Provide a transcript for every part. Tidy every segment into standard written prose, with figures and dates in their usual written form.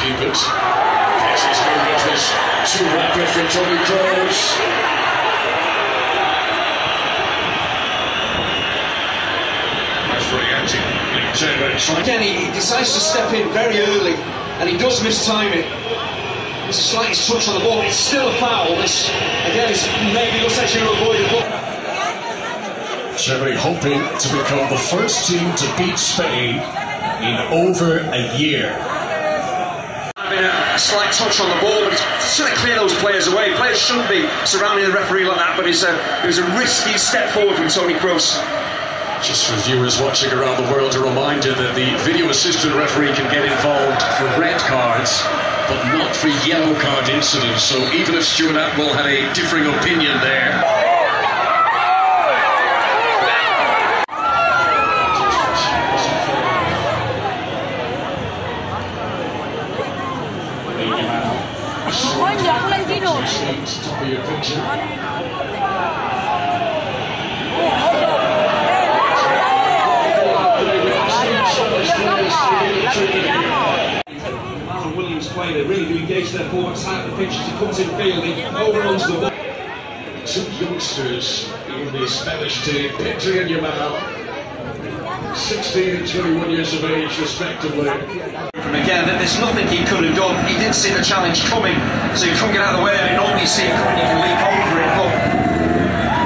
keep it. His movement was too rapid for Tony Kroos. Again, he decides to step in very early, and he does mistime it. It's the slightest touch on the ball. It's still a foul. This, again, is maybe looks like you're avoidable. Germany hoping to become the first team to beat Spain in over a year. A slight touch on the ball, but he's trying to clear those players away. Players shouldn't be surrounding the referee like that, but it was a risky step forward from Tony Kroos. Just for viewers watching around the world, a reminder that the video assistant referee can get involved for red cards, but not for yellow card incidents. So even if Stuart Atwell had a differing opinion there. They really do engage their forwards out of the pitch as he comes in fielding, overruns the ball. Two youngsters in the Spanish team, Pedri and Yamal, 16 and 21 years of age respectively. Again, there's nothing he could have done. He didn't see the challenge coming, so he couldn't get out of the way. And normally you see it coming, you can leap over it, but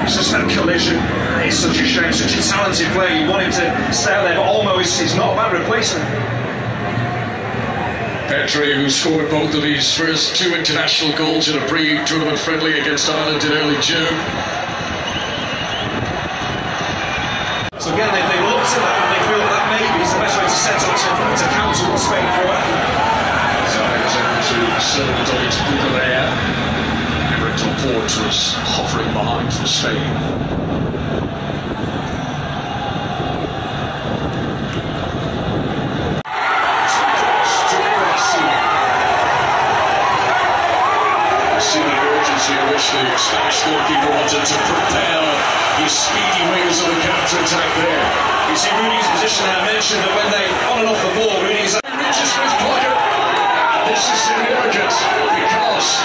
it's just that collision. It's such a shame, such a talented player. You want him to stay out there, but almost he's not a bad replacement. Pedri, who scored both of his first two international goals in a pre-tournament friendly against Ireland in early June. So again, they look to that and they feel that maybe is the best way to set up to counter what Spain throw at them. To Soabali Ambon. Eric Laporte was hovering behind for Spain. Which the Spanish goalkeeper wanted to propel his speedy wings on the counter-attack there. You see Rooney's position, I mentioned that when they on and off the ball, Rooney's reaches for his pocket. This is significant because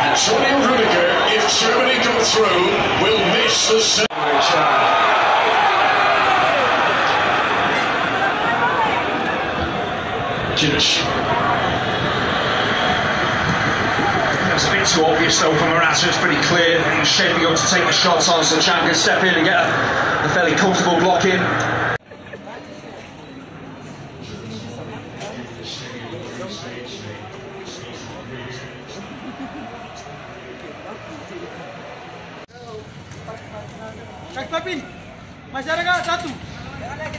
Antonio Rudiger, if Germany go through, will miss the Kimmich. It's a bit too obvious though for Morata. It's pretty clear he's shaping up to take the shots on, so Chan can step in and get a fairly comfortable block in. Tapi masih ada nggak satu? Jangan lagi.